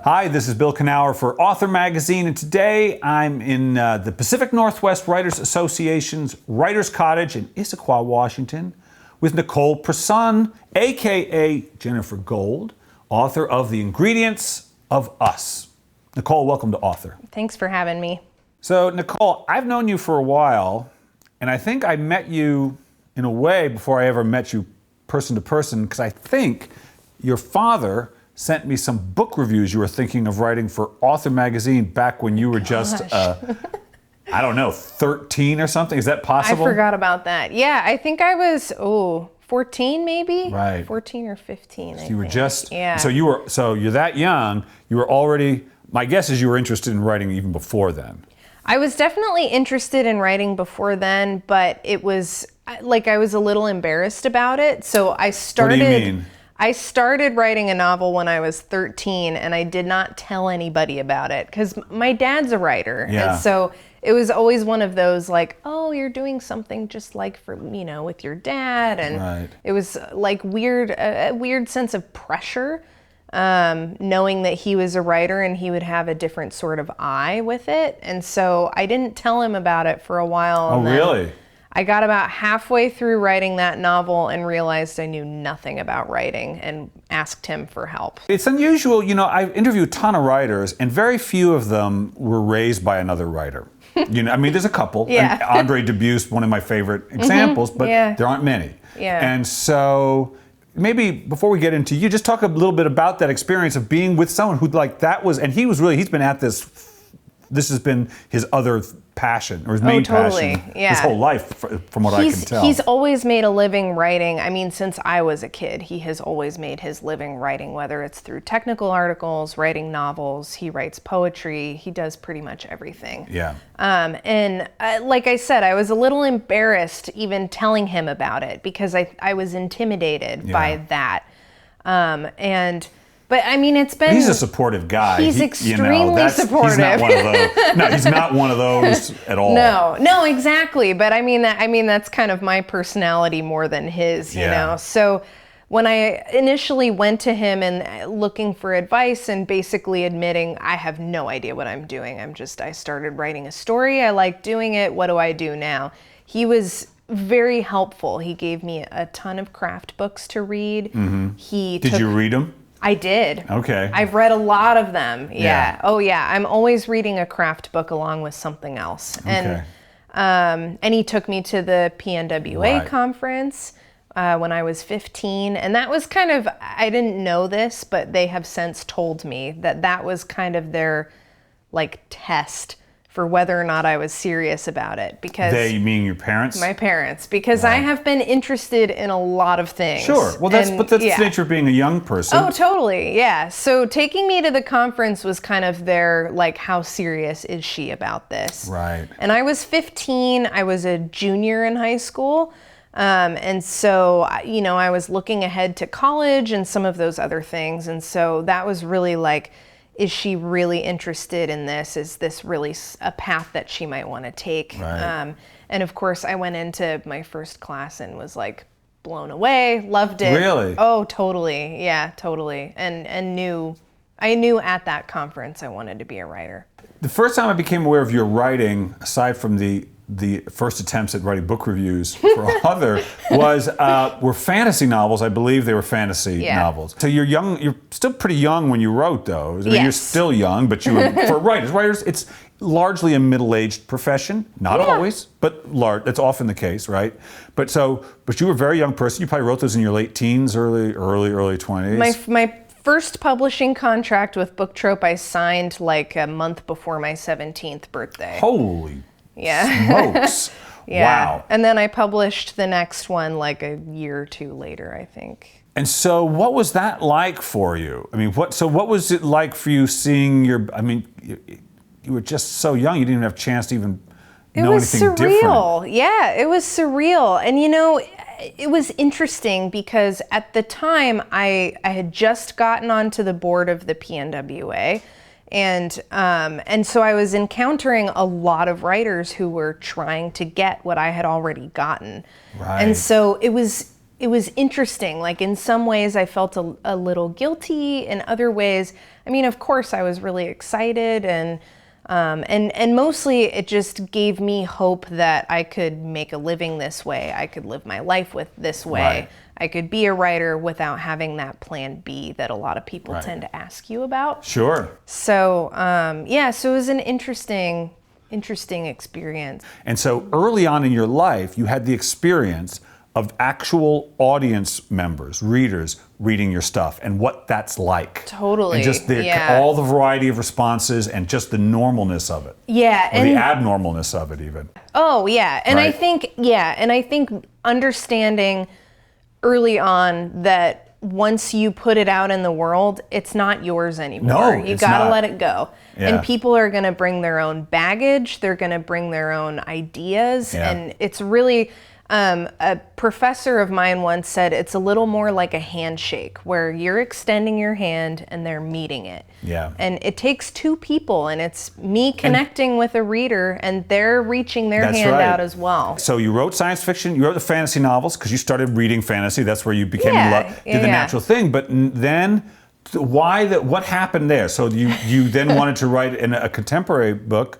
Hi, this is Bill Kenower for Author Magazine, and today I'm in the Pacific Northwest Writers Association's Writers Cottage in Issaquah, Washington, with Nicole Persun, aka Jennifer Gold, author of The Ingredients of Us. Nicole, welcome to Author. Thanks for having me. So, Nicole, I've known you for a while, and I think I met you in a way before I ever met you person to person, because I think your father sent me some book reviews you were thinking of writing for Author Magazine back when you were just, I don't know, 13 or something. Is that possible? I forgot about that. Yeah, I think I was, 14 maybe? Right. 14 or 15, So you were just, yeah. So you're that young, you were already, my guess is you were interested in writing even before then. I was definitely interested in writing before then, but it was, like, I was a little embarrassed about it. So I started... What do you mean? I started writing a novel when I was 13, and I did not tell anybody about it because my dad's a writer. Yeah. And so it was always one of those like, oh, you're doing something just like for, with your dad. And Right. It was like a weird sense of pressure, knowing that he was a writer and he would have a different sort of eye with it. And so I didn't tell him about it for a while. Oh, and then really? I got about halfway through writing that novel and realized I knew nothing about writing and asked him for help. It's unusual, I've interviewed a ton of writers, and very few of them were raised by another writer. There's a couple. Yeah. And Andre Dubusse, one of my favorite examples, but Yeah. there aren't many. Yeah. And so maybe before we get into you, just talk a little bit about that experience of being with someone who he's been at this has been his other passion, or his main totally. passion, Yeah. his whole life, from what I can tell. He's always made a living writing. Since I was a kid, he has always made his living writing, whether it's through technical articles, writing novels, he writes poetry, he does pretty much everything. Yeah. Like I said, I was a little embarrassed even telling him about it because I was intimidated by that. But it's been... He's a supportive guy. He's extremely supportive. He's not one of those. No, he's not one of those at all. No, exactly. But that's kind of my personality more than his, you know. So when I initially went to him and looking for advice and basically admitting I have no idea what I'm doing. I started writing a story. I like doing it. What do I do now? He was very helpful. He gave me a ton of craft books to read. Mm-hmm. Did you read them? I did. Okay. I've read a lot of them. Yeah. Oh, yeah. I'm always reading a craft book along with something else. Okay. And he took me to the PNWA conference when I was 15. And that was kind of, I didn't know this, but they have since told me that was kind of their test for whether or not I was serious about it. Because They, mean your parents? My parents, because I have been interested in a lot of things. Sure. Well, that's the nature of being a young person. Oh, totally. Yeah. So taking me to the conference was kind of their, how serious is she about this? Right. And I was 15. I was a junior in high school. And so, I was looking ahead to college and some of those other things. And so that was really is she really interested in this? Is this really a path that she might want to take? Right. And of course, I went into my first class and was blown away, loved it. Really? Oh, totally. Yeah, totally. And I knew at that conference I wanted to be a writer. The first time I became aware of your writing, aside from the first attempts at writing book reviews for Author, were fantasy novels. I believe they were fantasy novels. So you're young. You're still pretty young when you wrote those. You're still young, but for writers, it's largely a middle-aged profession. Not always, but that's often the case, right? But you were a very young person. You probably wrote those in your late teens, early 20s. My first publishing contract with Book Trope I signed a month before my 17th birthday. Holy smokes. Yeah. Wow. And then I published the next one a year or two later, I think. And so what was that like for you? What was it like for you seeing you were just so young, you didn't even have a chance to even know anything different. It was surreal. Yeah, it was surreal. And it was interesting because at the time I had just gotten onto the board of the PNWA. And so I was encountering a lot of writers who were trying to get what I had already gotten. Right. And so it was it was interesting. Like in some ways I felt a little guilty. In other ways, I mean, of course I was really excited, and mostly it just gave me hope that I could make a living this way. I could live my life with this way. Right. I could be a writer without having that plan B that a lot of people tend to ask you about. Sure. So, so it was an interesting experience. And so early on in your life, you had the experience of actual audience members, readers, reading your stuff and what that's like. Totally. And just all the variety of responses and just the normalness of it. Yeah. Or the abnormalness of it even. Oh, yeah. And right? I think understanding early on that once you put it out in the world, it's not yours anymore. No, you got to not. let it go. Yeah. And people are going to bring their own baggage. They're going to bring their own ideas. Yeah. And it's really, a professor of mine once said, it's a little more like a handshake where you're extending your hand and they're meeting it. Yeah. And it takes two people, and it's me connecting with a reader and they're reaching their hand out as well. So you wrote science fiction, you wrote the fantasy novels because you started reading fantasy. That's where you became did the natural thing. But then what happened there? So you then wanted to write in a contemporary book.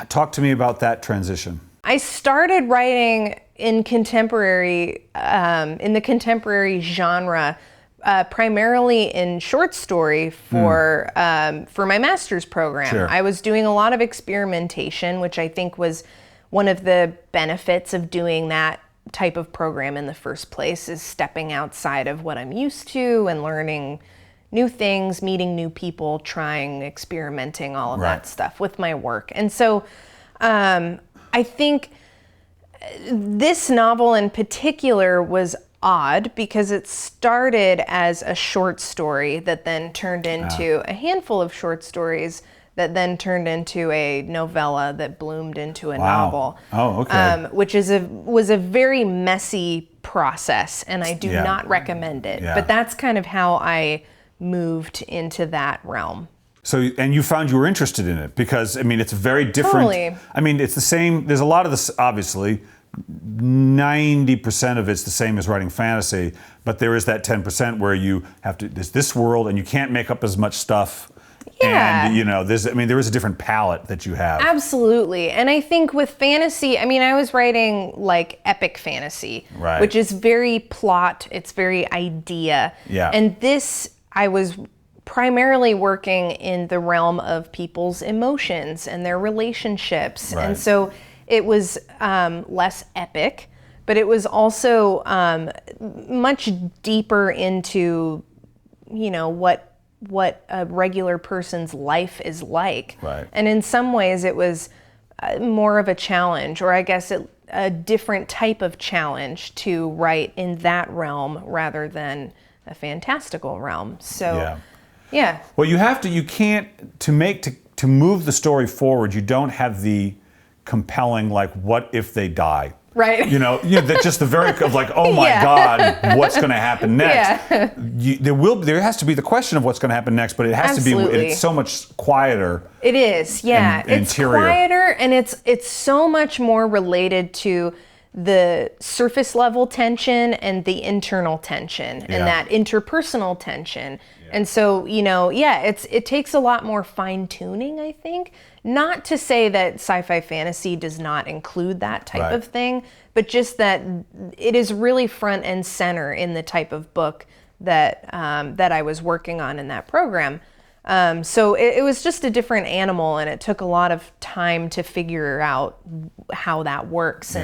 Talk to me about that transition. I started writing in contemporary, in the contemporary genre, primarily in short story for my master's program. Sure. I was doing a lot of experimentation, which I think was one of the benefits of doing that type of program in the first place, is stepping outside of what I'm used to and learning new things, meeting new people, trying, experimenting, all of that stuff with my work. And so I think this novel in particular was odd because it started as a short story that then turned into a handful of short stories that then turned into a novella that bloomed into a novel. Oh, okay. Which was a very messy process, and I do not recommend it. Yeah. But that's kind of how I moved into that realm. So, and you found you were interested in it because, I mean, it's very different. Totally. I mean, it's the same, there's a lot of this, obviously, 90% of it's the same as writing fantasy, but there is that 10% where you have to, there's this world and you can't make up as much stuff. Yeah. And, there is a different palette that you have. Absolutely. And I think with fantasy, I mean, I was writing like epic fantasy, Right. which is very plot, it's very idea. Yeah. And this, I was primarily working in the realm of people's emotions and their relationships. Right. And so it was less epic, but it was also much deeper into, what a regular person's life is like. Right. And in some ways it was more of a challenge, or I guess a different type of challenge to write in that realm rather than a fantastical realm. So, yeah. Well, to move the story forward, you don't have the compelling, like, what if they die? Right. That's just the very of like, oh my God, what's going to happen next? Yeah. There has to be the question of what's going to happen next, but it has to be. It's so much quieter. It is, yeah. And it's interior. Quieter, and it's so much more related to the surface level tension and the internal tension and that interpersonal tension. Yeah. And so, it takes a lot more fine tuning, I think. Not to say that sci-fi fantasy does not include that type of thing, but just that it is really front and center in the type of book that I was working on in that program. So it was just a different animal, and it took a lot of time to figure out how that works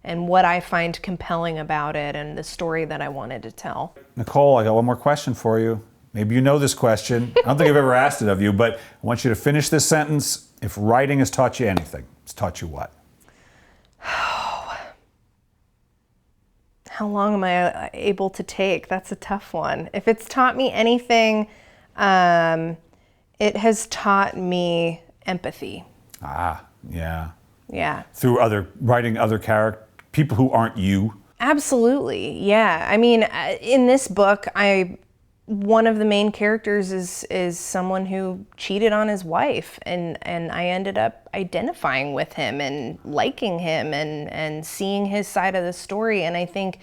and what I find compelling about it and the story that I wanted to tell. Nicole, I got one more question for you. Maybe you know this question. I don't think I've ever asked it of you, but I want you to finish this sentence. If writing has taught you anything, it's taught you what? How long am I able to take? That's a tough one. If it's taught me anything, it has taught me empathy. Yeah. Yeah. Through writing other people who aren't you. Absolutely, yeah. I mean, in this book, one of the main characters is someone who cheated on his wife, and I ended up identifying with him and liking him and seeing his side of the story. And I think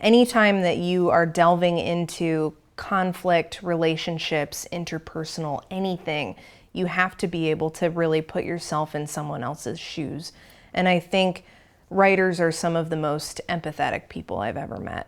anytime that you are delving into conflict, relationships, interpersonal, anything, you have to be able to really put yourself in someone else's shoes. And I think writers are some of the most empathetic people I've ever met.